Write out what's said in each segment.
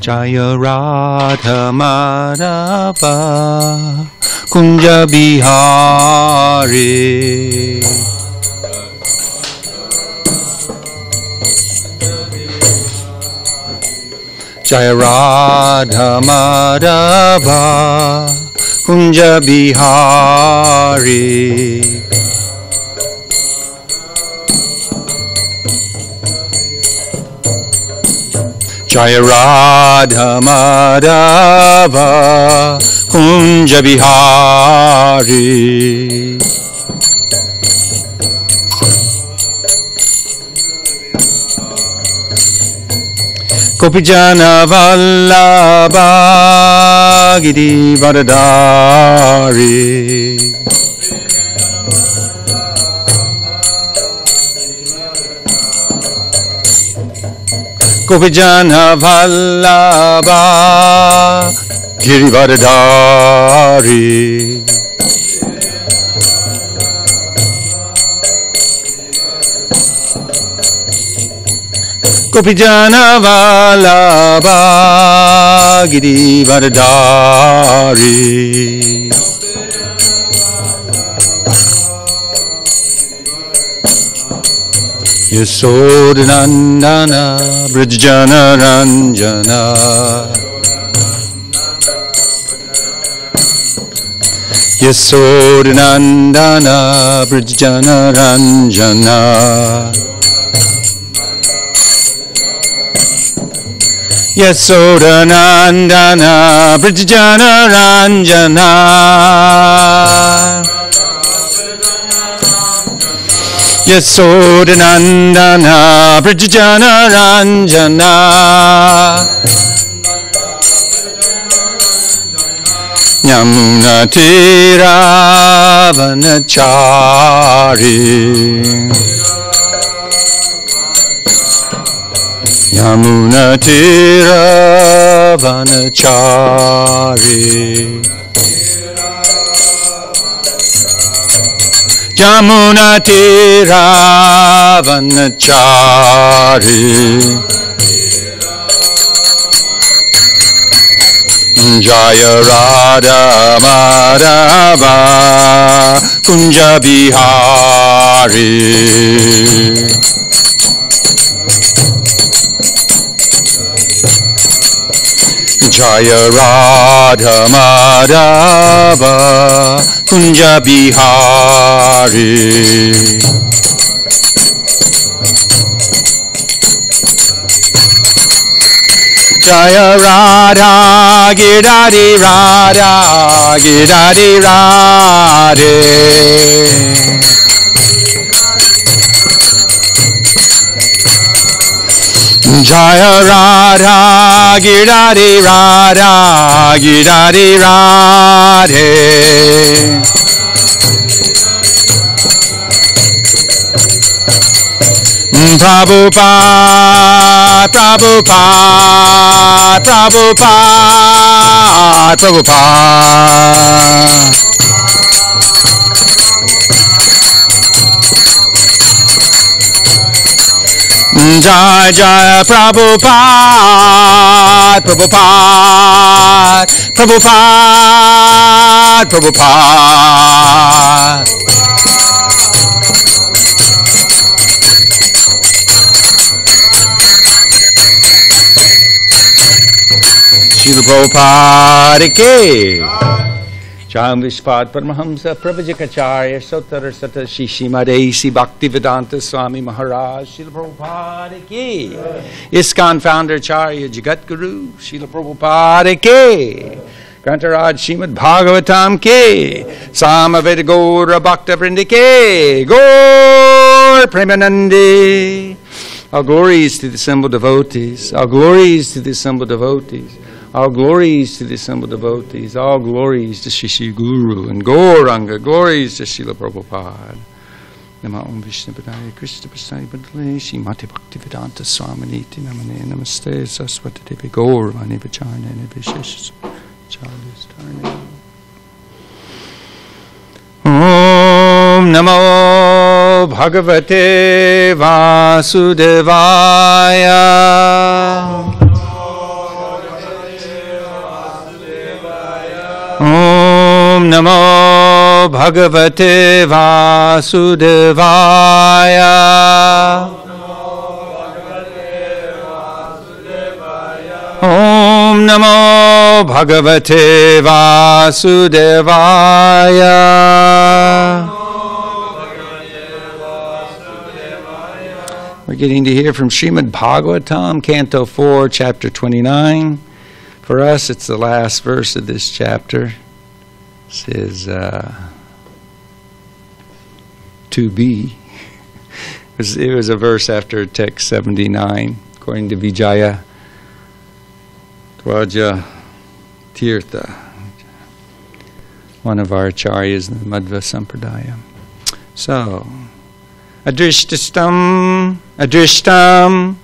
Jaya Radha Madhava Kunja Bihari. Jaya Radha Madhava Kunja Bihari. Jaya Radha Madhava Kunja Bihari. Gopijana Vallabha Giri Varadari. Gopijana Vallabha Giri Varadari. Gopijana Vallabha Giri Varadari. Yasodhanandana Brajjana Ranjana. Yasodhanandana Brajjana Ranjana. Yasodhanandana Brajjana Ranjana. Yasodhanandana Brajjana Ranjana. Yamuna Tira Vanachari. Yamuna Tira Vanachari. Yamuna Tira Vanachari. Jaya Radha Madhava Kunja Bihari. Jaya Radha Madhava Kunja Bihari. Jaya Radha Girari Radha Girari Radhe. Jaya Radha Girari Radha Girari Radhe. Prabhupada, Prabhupada, Prabhupada, Prabhupada. Jai Jai Prabhupada, Prabhupada, Prabhupada, Prabhupada. Srila Prabhupada ki Jai Vishpad Paramahamsa Pravajikacharya Sotar Sata Shishimade Si Bhaktivedanta Swami Maharaj Srila Prabhupada ki ISKCON Founder Charya Jagat Guru Srila Prabhupada ki Grantaraj Srimad Bhagavatam ki Samaveda Gaura Bhakta Vrindi ki Gaur Premanandi. All glories to the assembled devotees. All glories to the assembled devotees. All glories to the assembled devotees. All glories to Shri Guru and Gauranga. Glories to Srila Prabhupada. Nama Om Vishnu Padaya Krishna Prasthaya Bhadale Shrimati Bhaktivedanta Swaminiti Namane Namaste Saraswati Devi Gaurvani Vacharne Nivishesha Chalistarne. Om Namo Bhagavate Vasudevaya. Bhagavate Vasudevaya. Om Namo Bhagavate Vasudevaya. We're getting to hear from Srimad Bhagavatam, Canto 4, Chapter 29. For us, it's the last verse of this chapter. It says, to be. It was a verse after text 79, according to Vijaya Dwaja Tirtha, one of our acharyas in the Madhva Sampradaya. So, Adrishtastam, Drishtavan,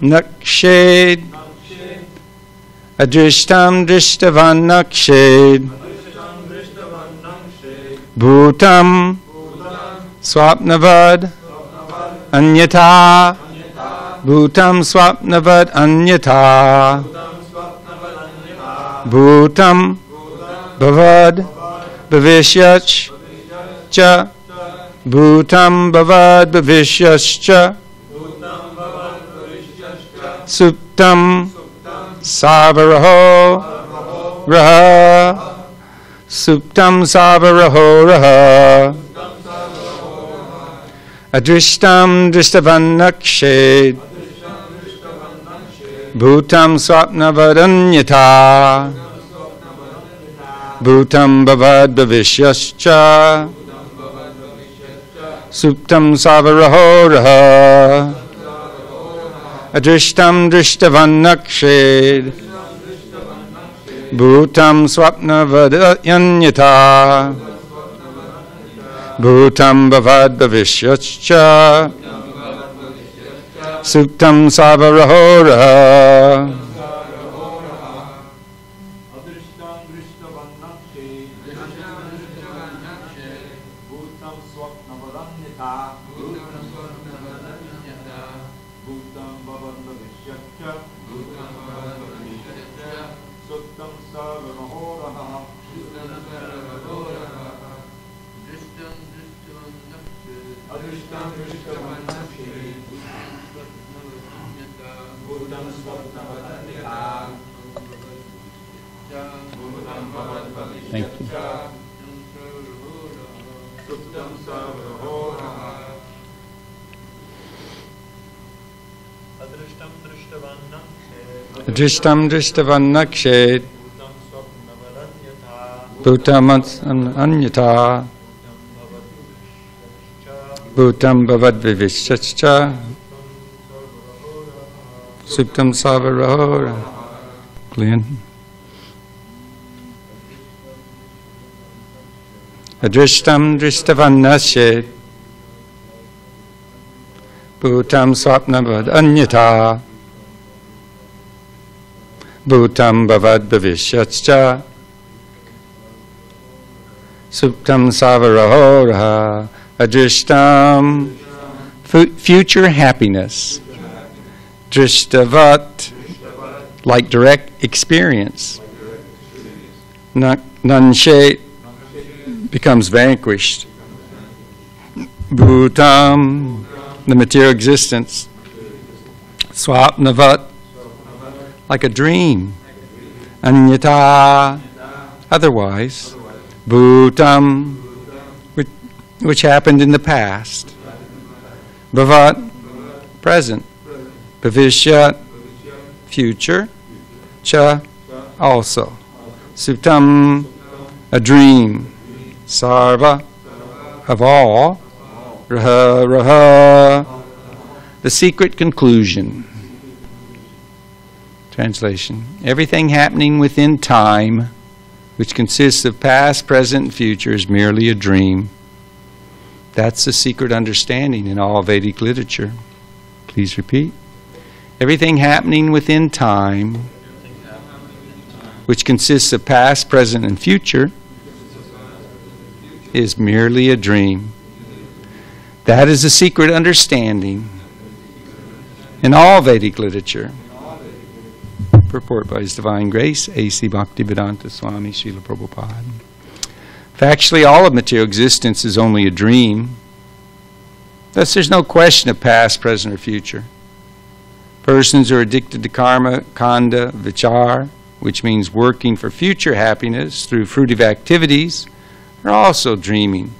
Nakshad, Drishtavan, Nakshad, Bhutam, Swapnavad, Anyata, Bhutam, Swapnavad, Anyata, Bhutam, Bhavad, Bhavishyach, Cha, Bhutam, Bhavad, Bhavishyascha, Suptam, Savaraho, Raha, Suptam, Savaraho, Raha, Adrishtam, Drishtavan, Nakshad, Bhutam, Swapnavad, Anyata, Bhutam, Bhavad, Bhavishyascha, Suptam, Savaraho, Raha, Adrishtam, Drishtavan, Nakshad, Bhutam, Swapnavad, Anyata, Bhutam, Bhavad, Bhavishyascha, Suptam, Savaraho, Raha. Thank you. Adrishtam, Drishtavan, Nakshad, Bhutam, Anyata, Bhutam, Bhavad, Bhavishyascha, Suptam, Savaraho. Glenn. Adrishtam, Drishtavan, Nakshad, Bhutam, Swapnavad, Anyata, Bhutam, Bhavad, Bhavishyascha, Suptam, Savaraho, Raha. Adrishtam, future happiness. Drishtavat, like direct experience. Nanshet becomes vanquished. Bhutam, the material existence. Swapnavat, like a dream. Anyata, otherwise. Bhutam, which happened in the past. Bhavat, present. Bhavishyat, future. Cha, also. Suptam, a dream. Sarva, of all. Raha, Raha, the secret conclusion. Translation. Everything happening within time, which consists of past, present, and future, is merely a dream. That's the secret understanding in all Vedic literature. Please repeat. Everything happening within time, which consists of past, present, and future, is merely a dream. That is the secret understanding in all Vedic literature. purport by His Divine Grace, A.C. Bhaktivedanta Swami Srila Prabhupada. Factually, all of material existence is only a dream. Thus, there's no question of past, present, or future. Persons who are addicted to karma, kanda, vichar, which means working for future happiness through fruitive activities, are also dreaming.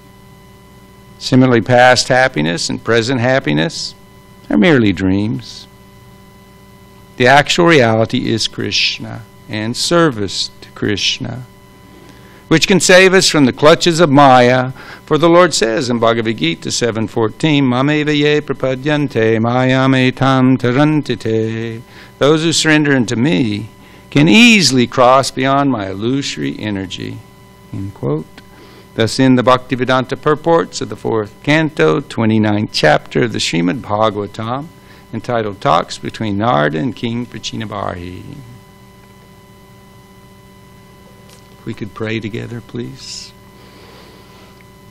Similarly, past happiness and present happiness are merely dreams. The actual reality is Krishna and service to Krishna, which can save us from the clutches of Maya. For the Lord says in Bhagavad Gita 7:14, Mameva ye prapadyante mayam etam tarantite. Those who surrender unto me can easily cross beyond my illusory energy. End quote. Thus in the Bhaktivedanta purports of the 4th canto, 29th chapter of the Srimad Bhagavatam, entitled Talks Between Narada and King Prachinabarhi. If we could pray together, please.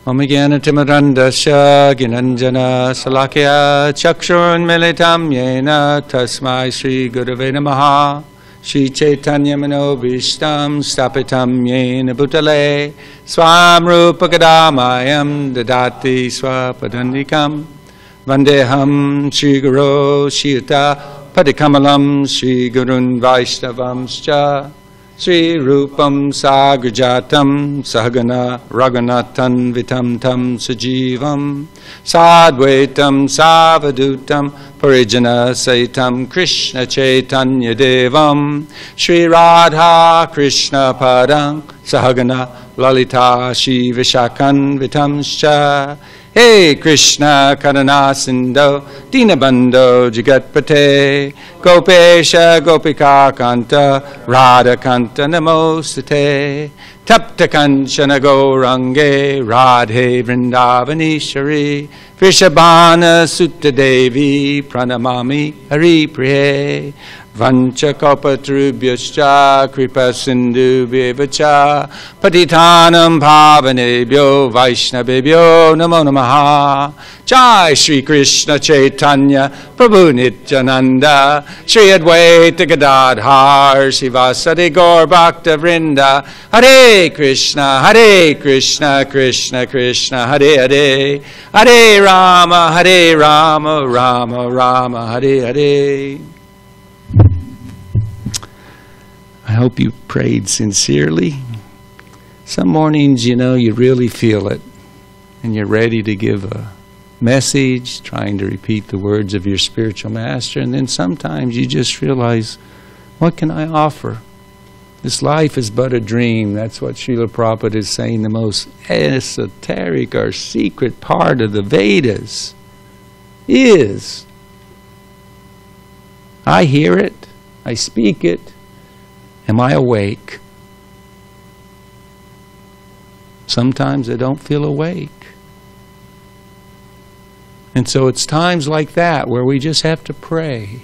Om Jnana-timirandasya Ginanjana Salakya Chakshurun Militam Yena Tasmai Shri Gurave Namaha Shri Chaitanya Manobhishtam Stapitam Yena Bhutale Swam Rupa Kadamayam Dadati Swapadandikam Vandeham Shri Guru Shiyata Padikamalam Shri Gurun Vaishnavamscha Sri Rupam Sagrajatam Sahagana Raghunathan Vitam Tam Sajivam Sadvaitam Savadutam Parijana Saitam Krishna Chaitanya Devam Sri Radha Krishna Padang Sahagana Lalita Shri Vishakan Vitamscha Hey Krishna Karana Sindho Dinabandho Jagatpate Gopesha Gopika Kanta Radha Kanta Namostate Tapta Kanchana Gaurange Radhe Vrindavanishari Vrishabhana Sutta Devi Pranamami Hari Priye Vancha Kalpatarubhyascha Kripa Sindhu Bhevacha Patitanam Bhavanebhyo Vaishnavebhyo Namo Namaha Jai Shri Krishna Chaitanya Prabhu Nityananda Shri Advaita Gadadhar Sivasadi Gaur Bhakta Vrinda Hare Krishna Krishna Krishna Hare Hare Hare Rama Rama Rama Hare Hare. I hope you prayed sincerely. Some mornings, you really feel it, and you're ready to give a message, trying to repeat the words of your spiritual master, and then sometimes you just realize, what can I offer? This life is but a dream. That's what Srila Prabhupada is saying, the most esoteric or secret part of the Vedas is. I hear it, I speak it. Am I awake? Sometimes I don't feel awake. And so it's times like that where we just have to pray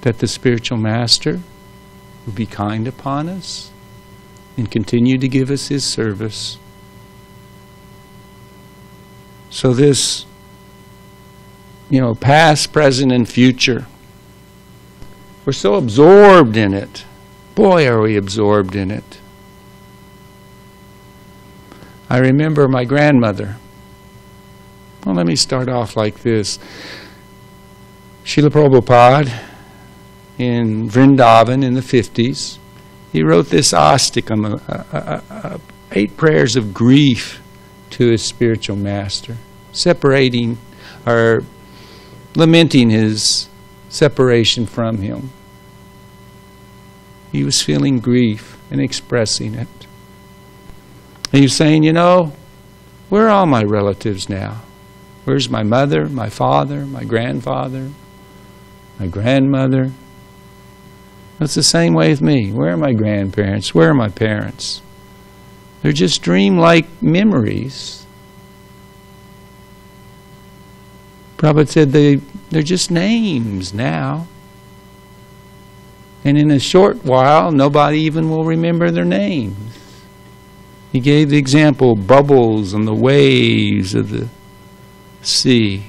that the spiritual master will be kind upon us and continue to give us his service. So this, past, present, and future, we're so absorbed in it. Boy, are we absorbed in it. I remember my grandmother. Well, let me start off like this. Srila Prabhupada in Vrindavan in the 50s, he wrote this astikam, 8 prayers of grief to his spiritual master, separating or lamenting his separation from him. He was feeling grief and expressing it. And he was saying, where are all my relatives now? Where's my mother, my father, my grandfather, my grandmother? It's the same way with me. Where are my grandparents? Where are my parents? They're just dream-like memories. Prabhupada said they're just names now. And in a short while, nobody even will remember their names. He gave the example of bubbles on the waves of the sea.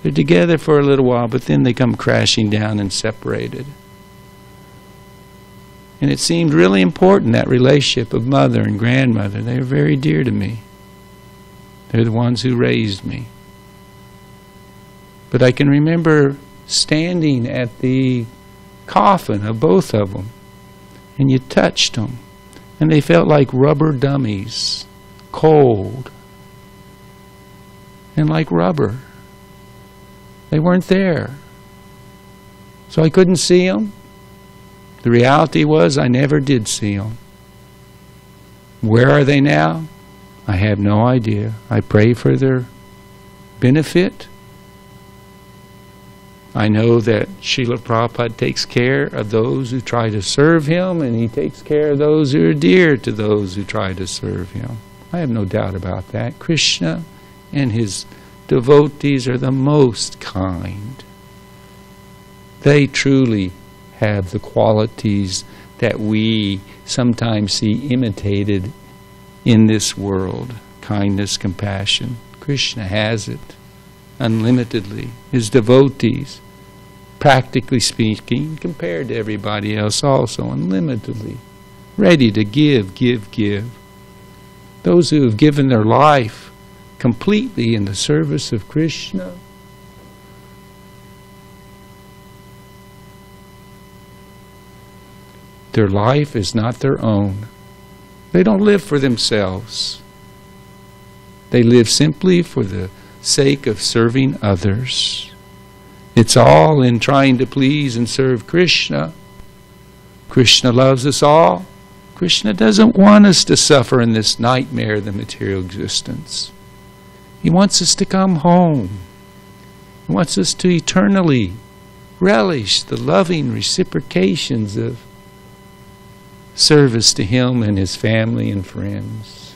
They're together for a little while, but then they come crashing down and separated. And it seemed really important, that relationship of mother and grandmother. They were very dear to me. They're the ones who raised me. But I can remember standing at the coffin of both of them, and you touched them, and they felt like rubber dummies, cold, and like rubber. They weren't there. So I couldn't see them. The reality was I never did see them. Where are they now? I have no idea. I pray for their benefit. I know that Srila Prabhupada takes care of those who try to serve him, and he takes care of those who are dear to those who try to serve him. I have no doubt about that. Krishna and his devotees are the most kind. They truly have the qualities that we sometimes see imitated in this world. Kindness, compassion. Krishna has it unlimitedly. His devotees, practically speaking, compared to everybody else, also unlimitedly ready to give. Those who have given their life completely in the service of Krishna, their life is not their own. They don't live for themselves. They live simply for the sake of serving others. It's all in trying to please and serve Krishna. Krishna loves us all. Krishna doesn't want us to suffer in this nightmare of the material existence. He wants us to come home. He wants us to eternally relish the loving reciprocations of service to him and his family and friends.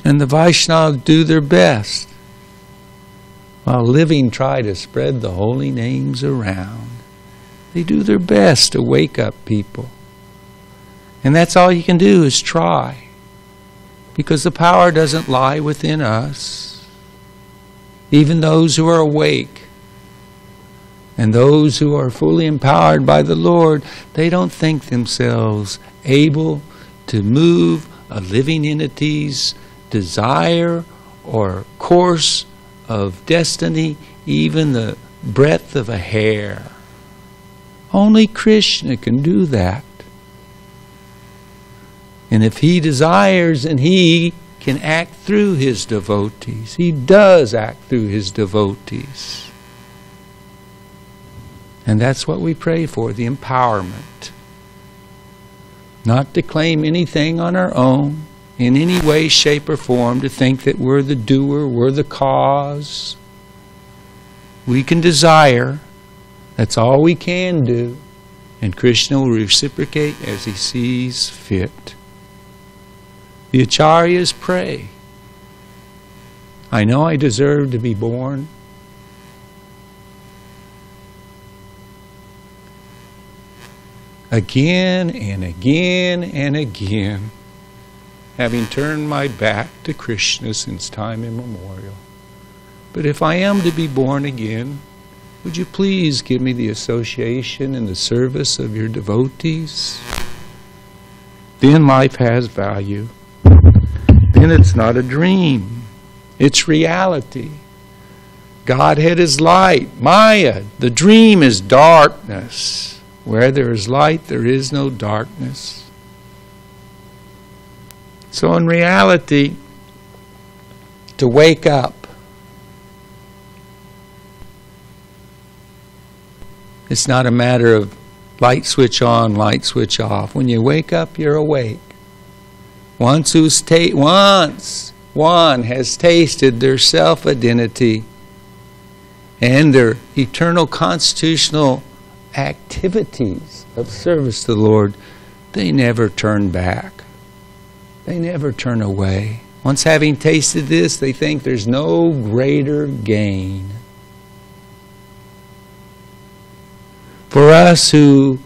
And the Vaishnavas do their best, while living try to spread the holy names around. They do their best to wake up people. And that's all you can do, is try. Because the power doesn't lie within us. Even those who are awake and those who are fully empowered by the Lord, they don't think themselves able to move a living entity's desire or course of destiny, even the breadth of a hair. Only Krishna can do that. And if he desires, and he can act through his devotees, he does act through his devotees. And that's what we pray for, the empowerment. Not to claim anything on our own, in any way, shape, or form, to think that we're the doer, we're the cause. We can desire. That's all we can do. And Krishna will reciprocate as he sees fit. The acharyas pray. I know I deserve to be born. Again and again and again, having turned my back to Krishna since time immemorial. But if I am to be born again, would you please give me the association and the service of your devotees? Then life has value. Then it's not a dream. It's reality. Godhead is light. Maya, the dream, is darkness. Where there is light, there is no darkness. So in reality, to wake up, it's not a matter of light switch on, light switch off. When you wake up, you're awake. Once one has tasted their self-identity and their eternal constitutional activities of service to the Lord, they never turn back. They never turn away. Once having tasted this, they think there's no greater gain. For us who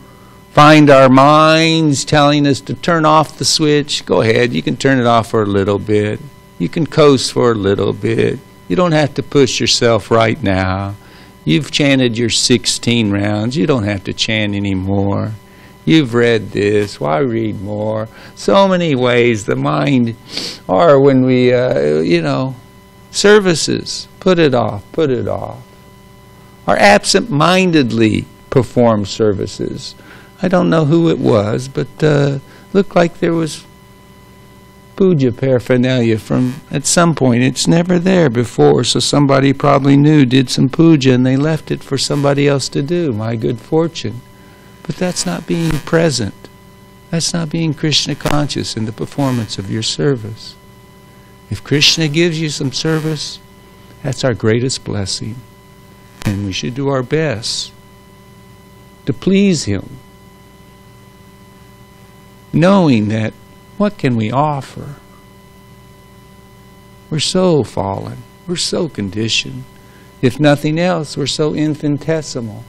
find our minds telling us to turn off the switch, go ahead, you can turn it off for a little bit. You can coast for a little bit. You don't have to push yourself right now. You've chanted your 16 rounds. You don't have to chant anymore. You've read this. Why read more? So many ways the mind, or when we, services, put it off. Or absent-mindedly perform services. I don't know who it was, but looked like there was puja paraphernalia from at some point. It's never there before, so somebody probably knew, did some puja, and they left it for somebody else to do. My good fortune. But that's not being present. That's not being Krishna conscious in the performance of your service. If Krishna gives you some service, that's our greatest blessing. And we should do our best to please Him, knowing that what can we offer? We're so fallen. We're so conditioned. If nothing else, we're so infinitesimal.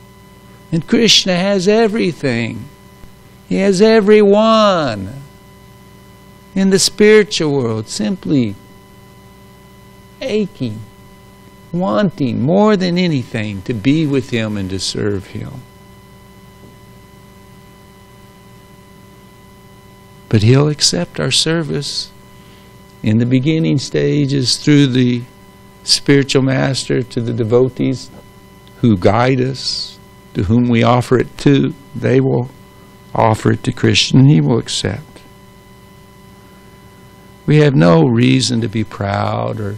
And Krishna has everything. He has everyone. In the spiritual world, simply aching, wanting more than anything to be with Him and to serve Him. But He'll accept our service in the beginning stages through the spiritual master to the devotees who guide us, to whom we offer it to. They will offer it to Krishna and He will accept. We have no reason to be proud or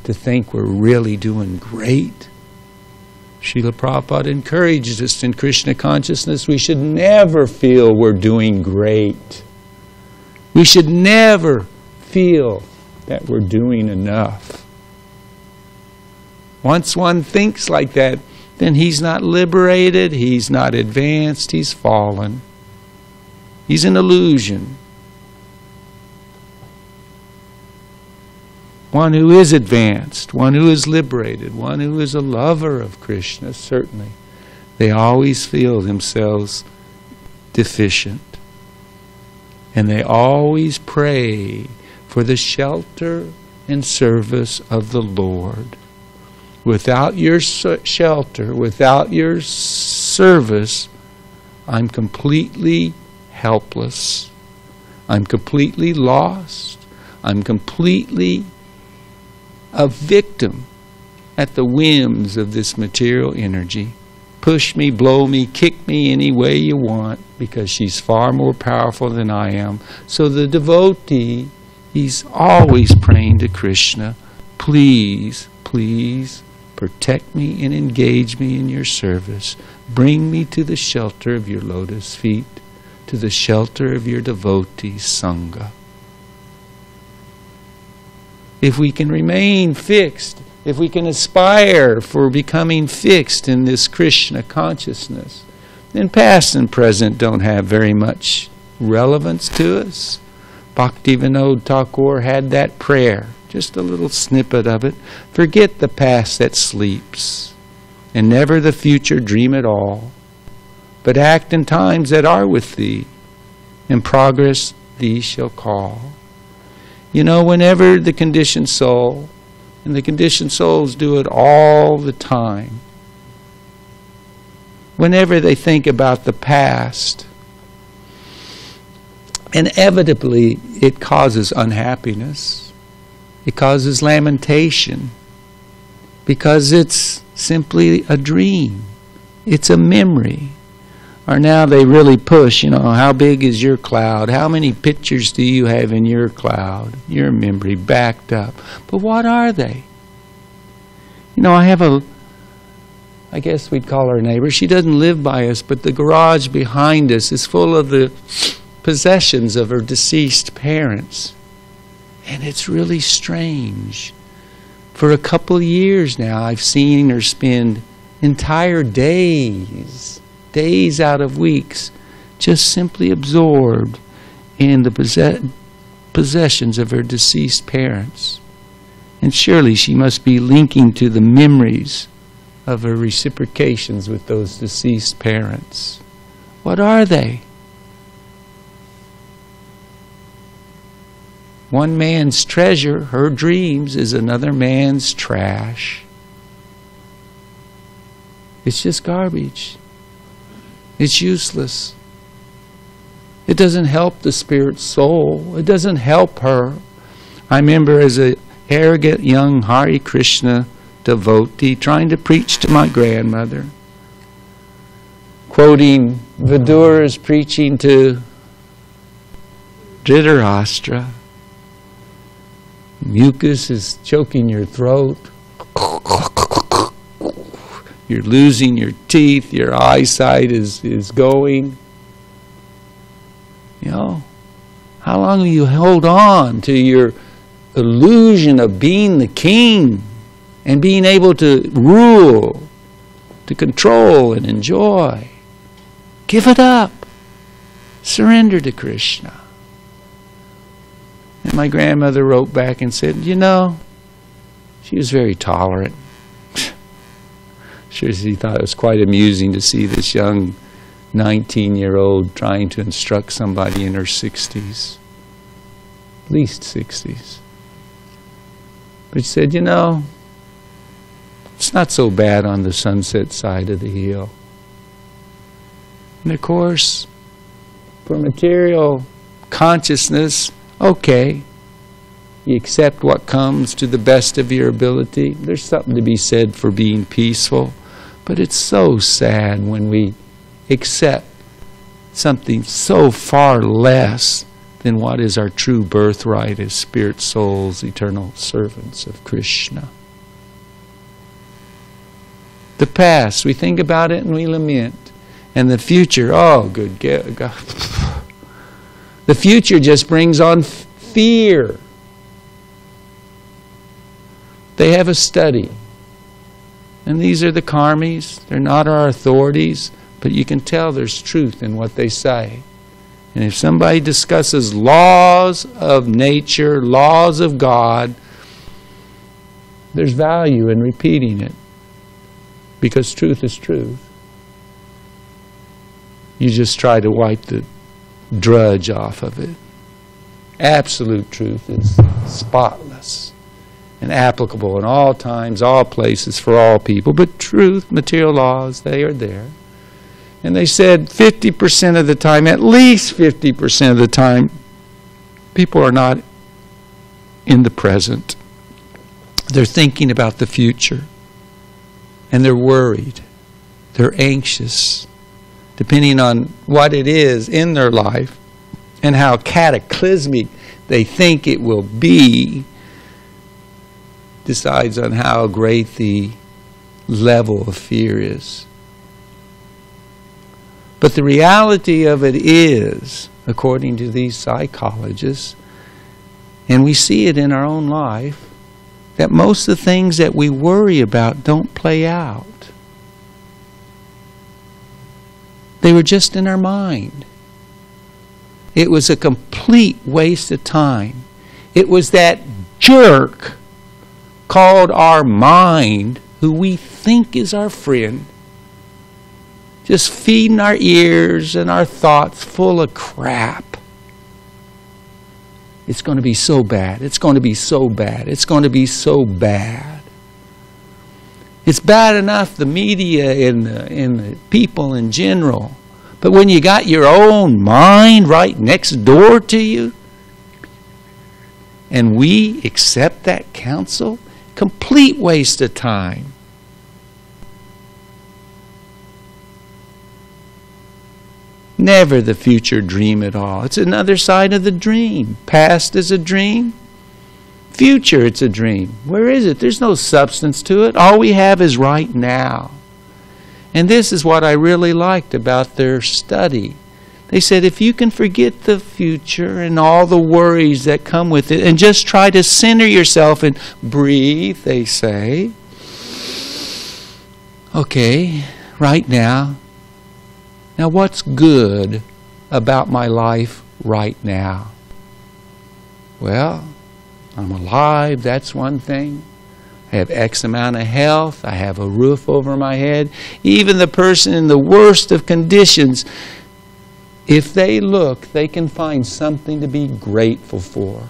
to think we're really doing great. Srila Prabhupada encouraged us in Krishna consciousness. We should never feel we're doing great. We should never feel that we're doing enough. Once one thinks like that, then he's not liberated, he's not advanced, he's fallen. He's an illusion. One who is advanced, one who is liberated, one who is a lover of Krishna, certainly, they always feel themselves deficient. And they always pray for the shelter and service of the Lord. Without your shelter, without your service, I'm completely helpless. I'm completely lost. I'm completely a victim at the whims of this material energy. Push me, blow me, kick me any way you want, because she's far more powerful than I am. So the devotee, he's always praying to Krishna, please, please, protect me and engage me in your service. Bring me to the shelter of your lotus feet, to the shelter of your devotee Sangha. If we can remain fixed, if we can aspire for becoming fixed in this Krishna consciousness, then past and present don't have very much relevance to us. Bhakti Vinod Thakur had that prayer, just a little snippet of it. Forget the past that sleeps, and never the future dream at all, but act in times that are with thee, in progress thee shall call. You know, whenever the conditioned soul, and the conditioned souls do it all the time, whenever they think about the past, inevitably it causes unhappiness. It causes lamentation, because it's simply a dream. It's a memory. Or now they really push, how big is your cloud? How many pictures do you have in your cloud? Your memory backed up. But what are they? I have I guess we'd call her a neighbor. She doesn't live by us, but the garage behind us is full of the possessions of her deceased parents. And it's really strange. For a couple of years now, I've seen her spend entire days out of weeks, just simply absorbed in the possessions of her deceased parents. And surely she must be linking to the memories of her reciprocations with those deceased parents. What are they? One man's treasure, her dreams, is another man's trash. It's just garbage. It's useless. It doesn't help the spirit soul. It doesn't help her. I remember as an arrogant young Hare Krishna devotee trying to preach to my grandmother, quoting Vidura's preaching to Dhritarashtra. Mucus is choking your throat. You're losing your teeth. Your eyesight is going. You know, how long will you hold on to your illusion of being the king and being able to rule, to control and enjoy? Give it up. Surrender to Krishna. And my grandmother wrote back and said, you know, she was very tolerant. Sure, she thought it was quite amusing to see this young 19-year-old trying to instruct somebody in her 60s, at least 60s. But she said, you know, it's not so bad on the sunset side of the hill. And of course, for material consciousness, okay, you accept what comes to the best of your ability. There's something to be said for being peaceful. But it's so sad when we accept something so far less than what is our true birthright as spirit souls, eternal servants of Krishna. The past, we think about it and we lament. And the future, oh, good God. The future just brings on fear. They have a study. And these are the karmis. They're not our authorities, but you can tell there's truth in what they say. And if somebody discusses laws of nature, laws of God, there's value in repeating it. Because truth is truth. You just try to wipe the drudge off of it. Absolute truth is spotless and applicable in all times, all places, for all people. But truth, material laws, they are there. And they said 50% of the time, at least 50% of the time, people are not in the present. They're thinking about the future. And they're worried. They're anxious. Depending on what it is in their life and how cataclysmic they think it will be, decides on how great the level of fear is. But the reality of it is, according to these psychologists, and we see it in our own life, that most of the things that we worry about don't play out. They were just in our mind. It was a complete waste of time. It was that jerk called our mind, who we think is our friend, just feeding our ears and our thoughts full of crap. It's going to be so bad. It's going to be so bad. It's going to be so bad. It's bad enough, the media and the people in general. But when you got your own mind right next door to you, and we accept that counsel, complete waste of time. Never the future dream at all. It's another side of the dream. Past is a dream. Future, it's a dream. Where is it? There's no substance to it. All we have is right now. And this is what I really liked about their study. They said if you can forget the future and all the worries that come with it and just try to center yourself and breathe, they say, okay, right now, now what's good about my life right now? Well, I'm alive, that's one thing. I have X amount of health. I have a roof over my head. Even the person in the worst of conditions, if they look, they can find something to be grateful for.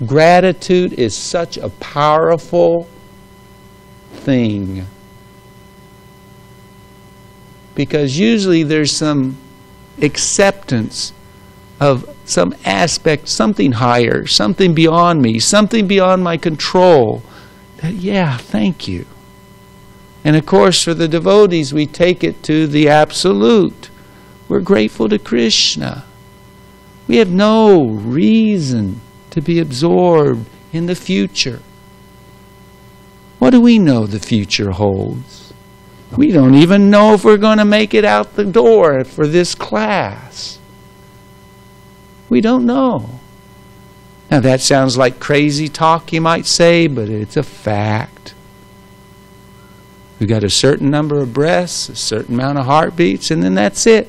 Gratitude is such a powerful thing. Because usually there's some acceptance of some aspect, something higher, something beyond me, something beyond my control, that, yeah, thank you. And of course, for the devotees, we take it to the absolute. We're grateful to Krishna. We have no reason to be absorbed in the future. What do we know the future holds? We don't even know if we're going to make it out the door for this class. We don't know. Now that sounds like crazy talk, you might say, but it's a fact. We've got a certain number of breaths, a certain amount of heartbeats, and then that's it.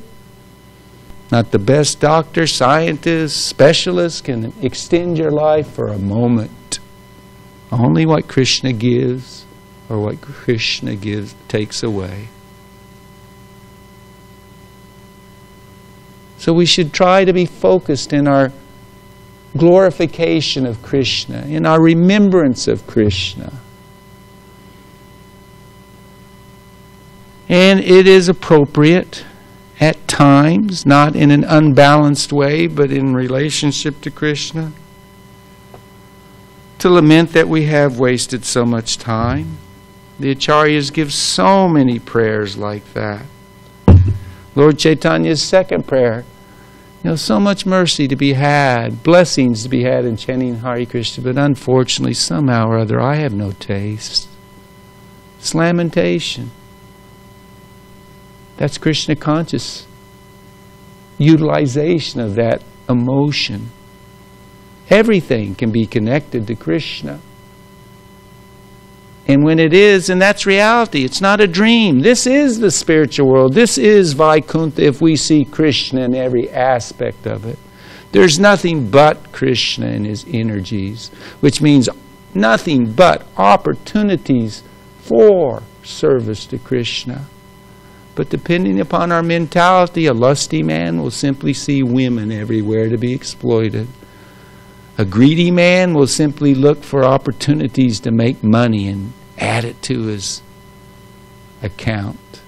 Not the best doctor, scientist, specialist can extend your life for a moment. Only what Krishna gives, or what Krishna takes away. So we should try to be focused in our glorification of Krishna, in our remembrance of Krishna. And it is appropriate at times, not in an unbalanced way, but in relationship to Krishna, to lament that we have wasted so much time. The Acharyas give so many prayers like that. Lord Chaitanya's second prayer, so much mercy to be had, blessings to be had in chanting Hare Krishna, but unfortunately, somehow or other, I have no taste. It's lamentation. That's Krishna conscious utilization of that emotion. Everything can be connected to Krishna. And when it is, and that's reality, it's not a dream. This is the spiritual world. This is Vaikuntha if we see Krishna in every aspect of it. There's nothing but Krishna and his energies, which means nothing but opportunities for service to Krishna. But depending upon our mentality, a lusty man will simply see women everywhere to be exploited. A greedy man will simply look for opportunities to make money and add it to his account.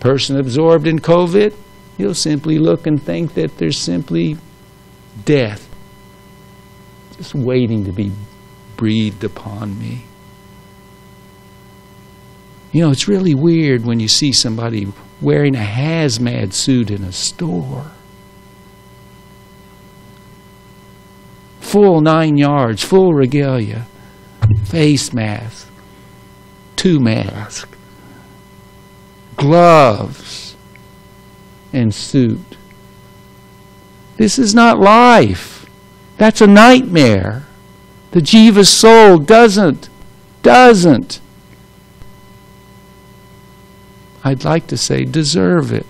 Person absorbed in COVID, he'll simply look and think that there's simply death just waiting to be breathed upon me. It's really weird when you see somebody wearing a hazmat suit in a store. Full 9 yards, full regalia, face mask, 2 masks, gloves, and suit. This is not life. That's a nightmare. The jiva soul doesn't. I'd like to say deserve it.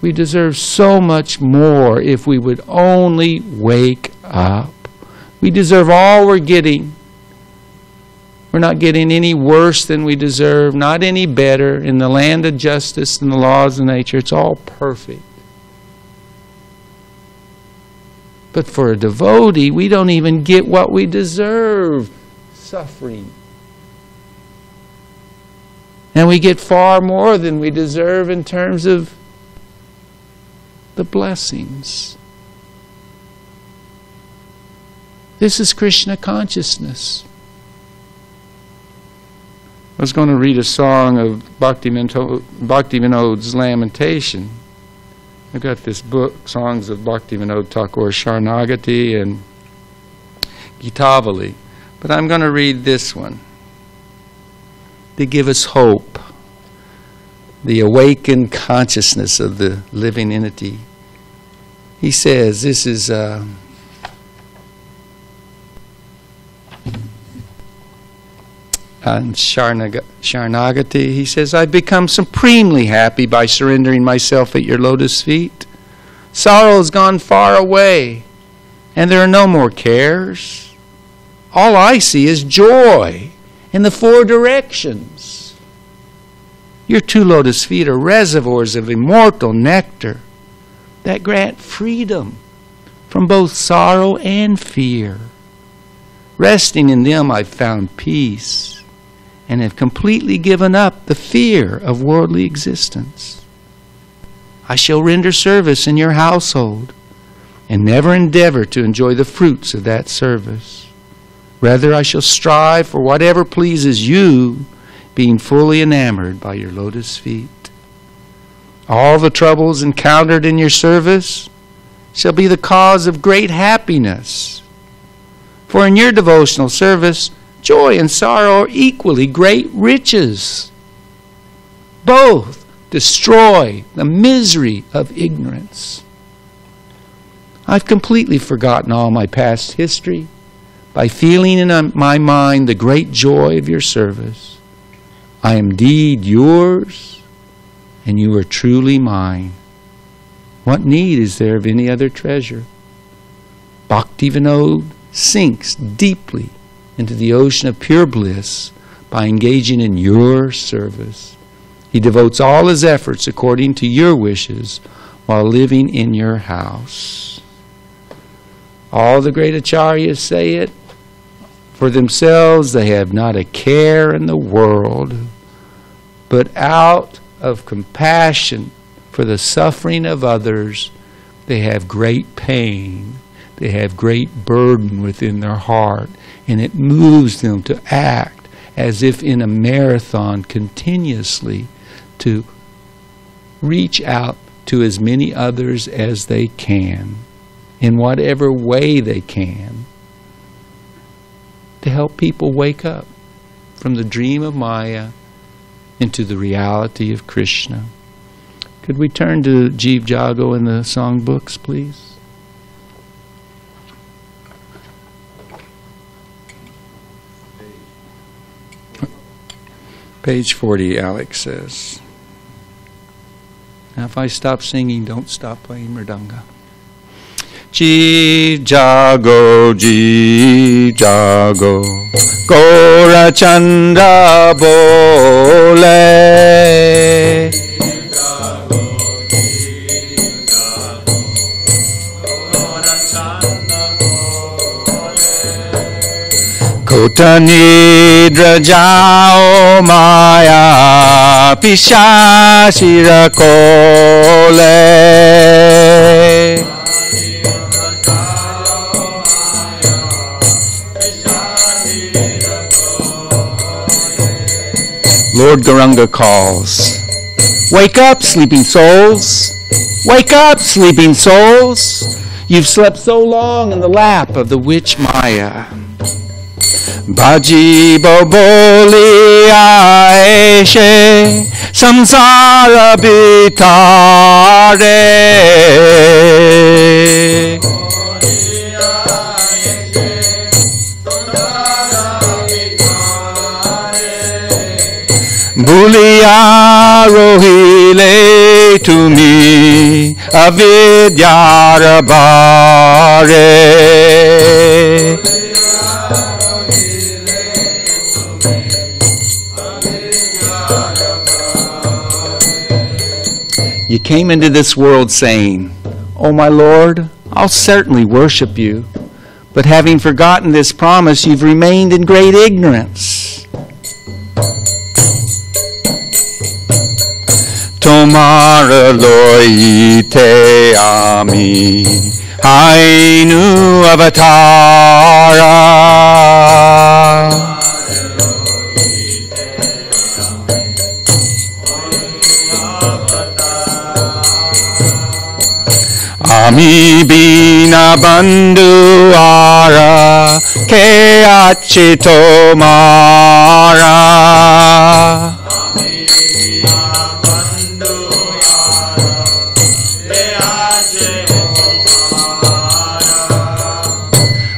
We deserve so much more if we would only wake up. We deserve all we're getting. We're not getting any worse than we deserve, not any better. In the land of justice and the laws of nature, it's all perfect. But for a devotee, we don't even get what we deserve. Suffering. And we get far more than we deserve in terms of the blessings. This is Krishna consciousness. I was going to read a song of Bhakti Vinod's Lamentation. I've got this book, Songs of Bhakti Vinod Thakur, Sharanagati and Gitavali. But I'm going to read this one to give us hope, the awakened consciousness of the living entity. He says, this is on Sharanagati. He says, I've become supremely happy by surrendering myself at your lotus feet. Sorrow has gone far away, and there are no more cares. All I see is joy in the 4 directions. Your 2 lotus feet are reservoirs of immortal nectar that grant freedom from both sorrow and fear. Resting in them, I've found peace and have completely given up the fear of worldly existence. I shall render service in your household and never endeavor to enjoy the fruits of that service. Rather, I shall strive for whatever pleases you, being fully enamored by your lotus feet. All the troubles encountered in your service shall be the cause of great happiness. For in your devotional service, joy and sorrow are equally great riches. Both destroy the misery of ignorance. I've completely forgotten all my past history by feeling in my mind the great joy of your service. I am indeed yours, and you are truly mine. What need is there of any other treasure? Bhakti Vinod sinks deeply into the ocean of pure bliss by engaging in your service. He devotes all his efforts according to your wishes while living in your house. All the great acharyas say it. For themselves they have not a care in the world, but out of compassion for the suffering of others, they have great pain. They have great burden within their heart, and it moves them to act as if in a marathon continuously to reach out to as many others as they can, in whatever way they can, to help people wake up from the dream of Maya into the reality of Krishna. Could we turn to Jeev Jago in the songbooks, please? Page 40, Alex says. Now if I stop singing, don't stop playing mridanga. Jeev Jago, Jeev Jago, Gora Chandra Bole. Kota nidra jao maya pishashira kole. Lord Gauranga calls. Wake up, sleeping souls. Wake up, sleeping souls. You've slept so long in the lap of the witch Maya. Bhaji boli aeshe samsara bitare. Bhuliya rohile tumi avidyara bare. You came into this world saying, "Oh my Lord, I'll certainly worship you." But having forgotten this promise, you've remained in great ignorance. Tomara loite ami hainu avatara. Ami bina bandhu ara ke achito mara.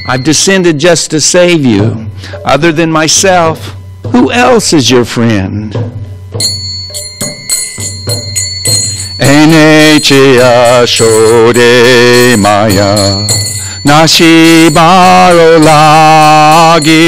I've descended just to save you. Other than myself, who else is your friend? Enecheya shode maya nashi baro lagi.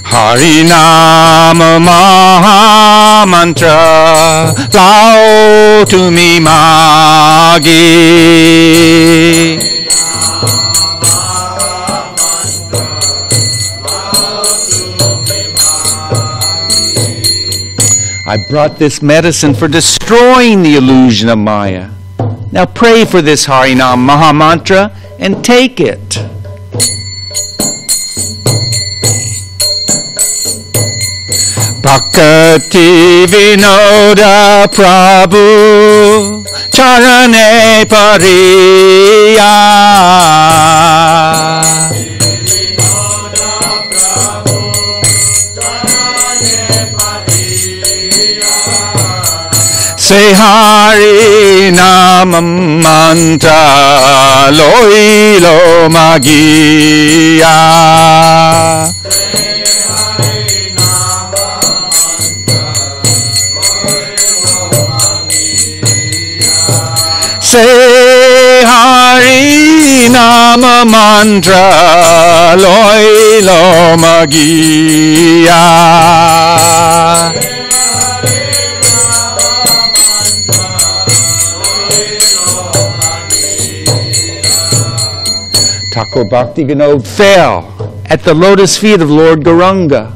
Harinama Maha Mantra Lao Tumi Magi. I brought this medicine for destroying the illusion of Maya. Now pray for this Harinam Maha Mantra and take it. Bhakti Vinoda Prabhu Charane Pariya Say Hari Namam Mantra Loilo Magiya Say Hari Nama Mantra Loilo Magiya Thakur Bhakti Vinod fell at the lotus feet of Lord Gauranga,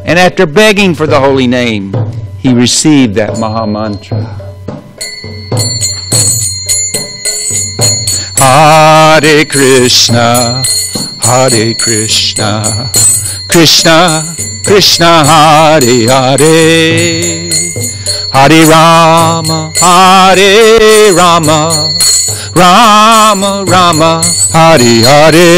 and after begging for the holy name, he received that Maha Mantra. Hare Krishna, Hare Krishna, Krishna, Krishna, Hare Hare, Hare Rama, Hare Rama, Rama, Rama, Hare Hare.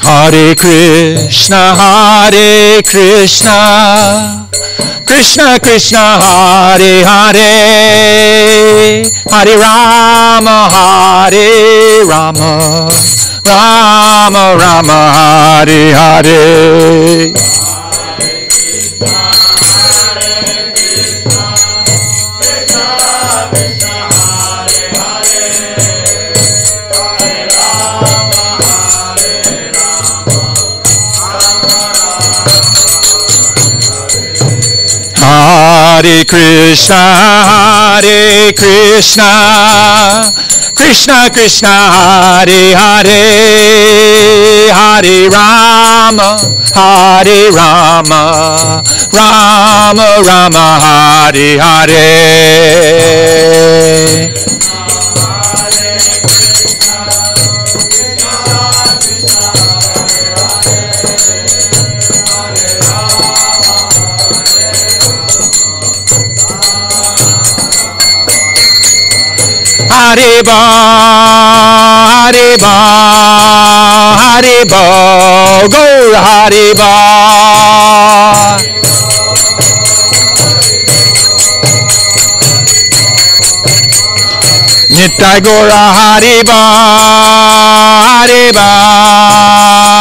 Hare Krishna, Hare Krishna, Krishna Krishna, Hare Hare, Hare Rama, Hare Rama, Rama Rama, Hare Hare. Hare Krishna, Hare Krishna, Krishna Krishna, Hare Hare, Hare Rama, Hare Rama, Rama Rama, Hare Hare. Hare Ba, Hare Ba, Hare Ba, Gaur Hare Ba. Nittai Gaura Hare Ba, Hare Ba,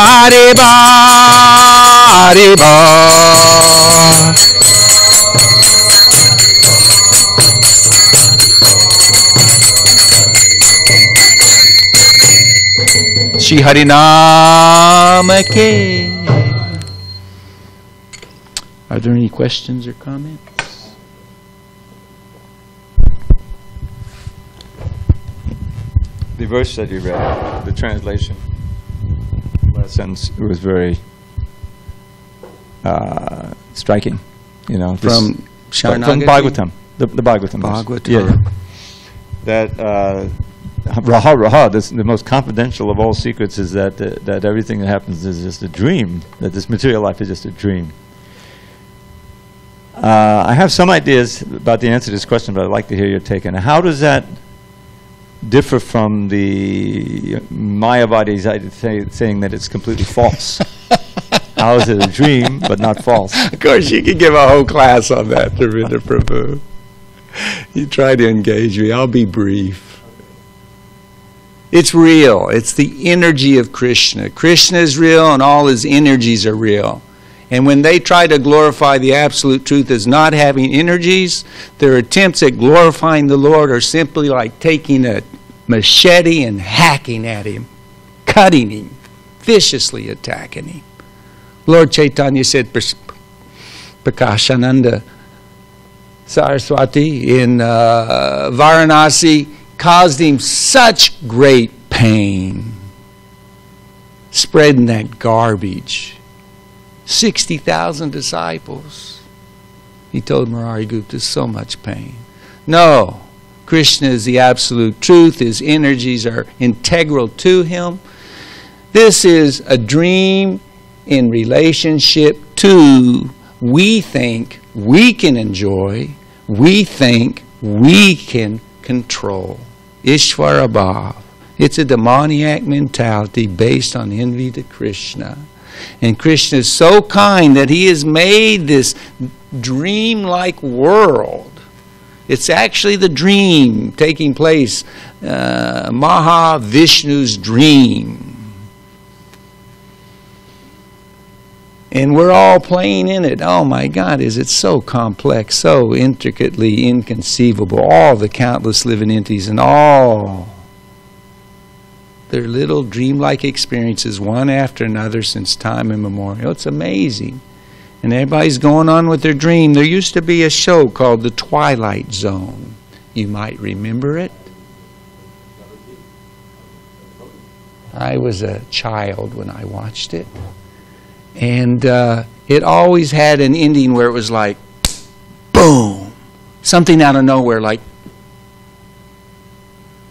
Hare Ba, Hare Ba. Shri Harinama Ke. Are there any questions or comments? The verse that you read, the translation, last sentence, was very striking. You know, From from Bhagavatam, the Bhagavatam. Bhagavatam. Yeah. That Raha Raha, the most confidential of all secrets, is that that everything that happens is just a dream. That this material life is just a dream. I have some ideas about the answer to this question, but I'd like to hear your take on it. How does that differ from the Mayavadis saying that it's completely false? How is it a dream but not false? Of course, you could give a whole class on that, Ravindra Prabhu. You try to engage me. I'll be brief. It's real. It's the energy of Krishna. Krishna is real and all his energies are real. And when they try to glorify the absolute truth as not having energies, their attempts at glorifying the Lord are simply like taking a machete and hacking at him, cutting him, viciously attacking him. Lord Chaitanya said, Prakashananda Saraswati in Varanasi caused him such great pain spreading that garbage. 60,000 disciples. He told Murari Gupta, so much pain. No, Krishna is the absolute truth. His energies are integral to him. This is a dream in relationship to we think we can enjoy, we think we can control. Ishvara Bhav. It's a demoniac mentality based on envy to Krishna. And Krishna is so kind that he has made this dream-like world. It's actually the dream taking place, Mahavishnu's dream. And we're all playing in it. Oh my God, is it so complex, so intricately inconceivable. All the countless living entities and all their little dreamlike experiences, one after another since time immemorial. It's amazing. And everybody's going on with their dream. There used to be a show called The Twilight Zone. You might remember it. I was a child when I watched it. And it always had an ending where it was like, boom, something out of nowhere, like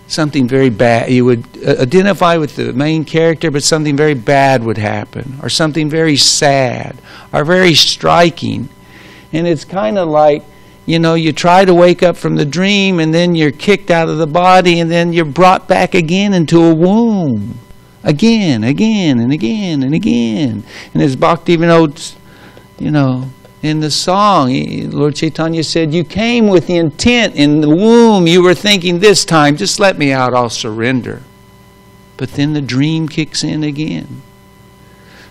something very bad. You would identify with the main character, but something very bad would happen, or something very sad, or very striking. And it's kind of like, you know, you try to wake up from the dream, and then you're kicked out of the body, and then you're brought back again into a womb. Again, again, and again, and again. And as Bhakti notes, you know, in the song, Lord Chaitanya said, you came with the intent in the womb. You were thinking, this time, just let me out, I'll surrender. But then the dream kicks in again.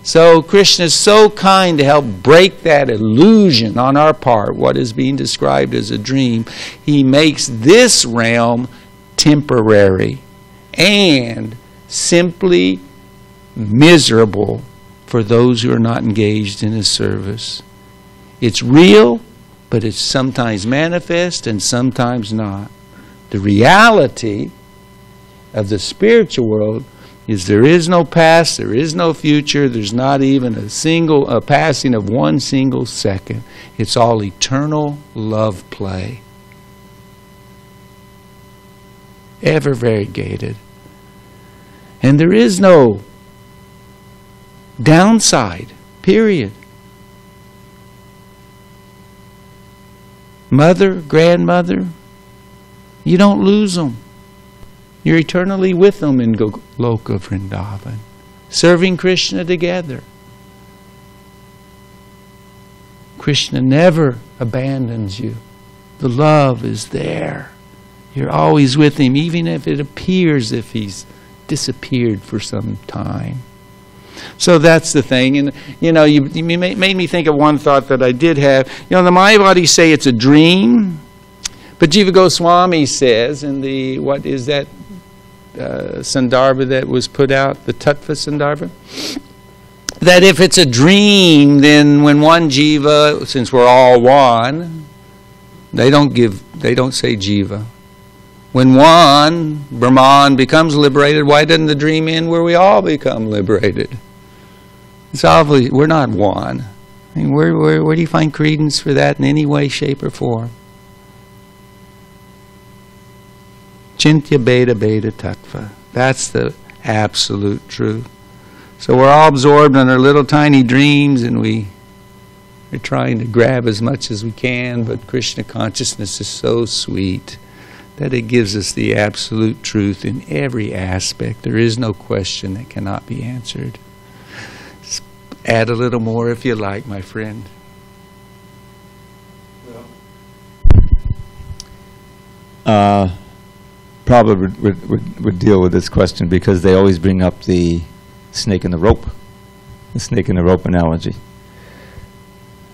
So Krishna is so kind to help break that illusion on our part, what is being described as a dream. He makes this realm temporary and simply miserable for those who are not engaged in his service. It's real, but it's sometimes manifest and sometimes not. The reality of the spiritual world is there is no past, there is no future, there's not even a passing of one single second. It's all eternal love play. Ever variegated. And there is no downside, period. Mother, grandmother, you don't lose them. You're eternally with them in Loka Vrindavan, serving Krishna together. Krishna never abandons you. The love is there. You're always with him, even if it appears if he's disappeared for some time. So that's the thing. And, you know, you made me think of one thought that I did have. You know, the Mayavadis say it's a dream, but Jiva Goswami says in the, what is that Sandarbha that was put out, the Tattva Sandarbha, that if it's a dream, then when one Jiva, since we're all one, they don't say Jiva. When one, Brahman, becomes liberated, why doesn't the dream end where we all become liberated? It's obviously, we're not one. I mean, where do you find credence for that in any way, shape, or form? Chintya beta beta tattva. That's the absolute truth. So we're all absorbed in our little tiny dreams, and we're trying to grab as much as we can, but Krishna consciousness is so sweet that it gives us the absolute truth in every aspect. There is no question that cannot be answered. Just add a little more if you like, my friend. Prabhupada would deal with this question because they always bring up the snake in the rope analogy.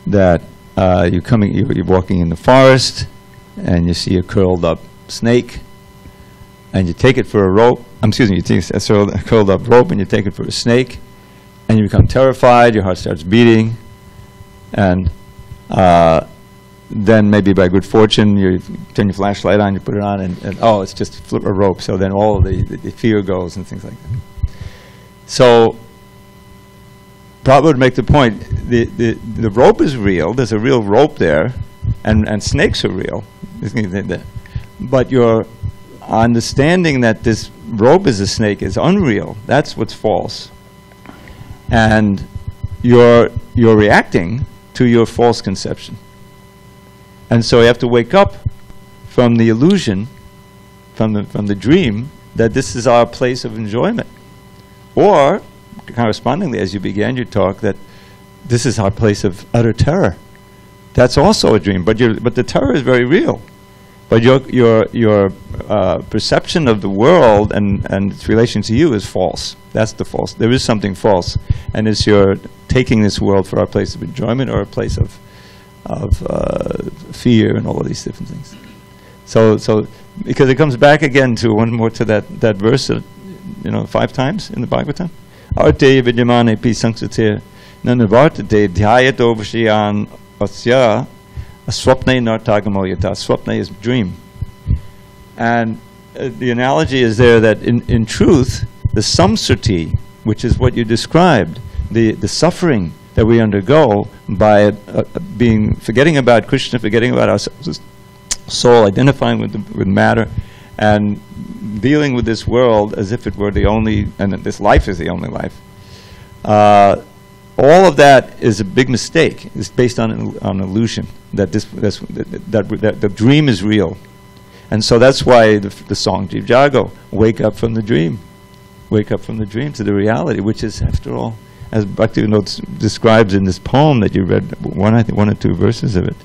That you're walking in the forest and you see a curled up snake, and you take it for a rope. You take a curled up rope and you take it for a snake, and you become terrified, your heart starts beating, and then maybe by good fortune, you turn your flashlight on, you put it on, and oh, it's just a rope. So then all of the fear goes and things like that. So Prabhupada would make the point, the rope is real, there's a real rope there, and snakes are real. But your understanding that this rope is a snake is unreal. That's what's false. And you're reacting to your false conception. And so you have to wake up from the illusion, from the dream, that this is our place of enjoyment. Or, correspondingly, as you began your talk, that this is our place of utter terror. That's also a dream, but the terror is very real. But your perception of the world and its relation to you is false. That's the false. There is something false, and it's your taking this world for our place of enjoyment or a place of fear and all of these different things. So because it comes back again to one more to that verse, 5 times in the Bhagavatam. Arte vidyamane pi sangsate nanavartate dhyayato vishyan asya aswapne nartagamo yata. Swapne is dream. And the analogy is there that in truth, the samsriti, which is what you described, the suffering that we undergo by forgetting about Krishna, forgetting about our soul, identifying with matter, and dealing with this world as if it were the only, and that this life is the only life. All of that is a big mistake. It's based on illusion, that the dream is real. And so that's why the song Jiv Jago, wake up from the dream. Wake up from the dream to the reality, which is, after all, as Bhakti describes in this poem that you read, one or two verses of it.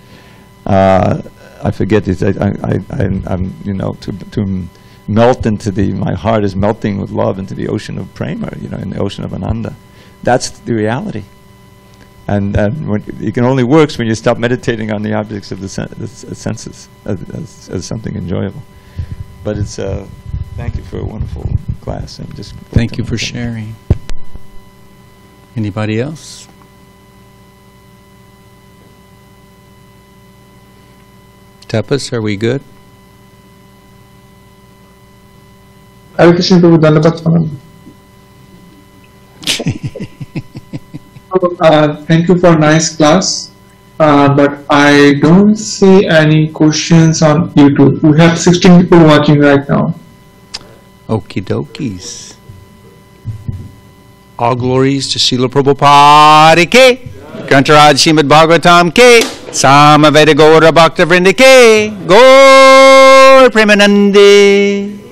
I forget it. I'm to melt into my heart is melting with love into the ocean of prema, in the ocean of ananda. That's the reality. And it can only work when you stop meditating on the objects of the senses as something enjoyable. But it's thank you for a wonderful class. And just thank you for sharing. Anybody else? Tapas, are we good? Hare Krishna Prabhu, Dandavat Pranam. Thank you for a nice class, but I don't see any questions on YouTube. We have 16 people watching right now. Okie dokies. All glories to Srila Prabhupada ke, Grantaraj Srimad Bhagavatam ke, Samaveda Gaura Bhakta Vrinda ke, Gaur Premanande.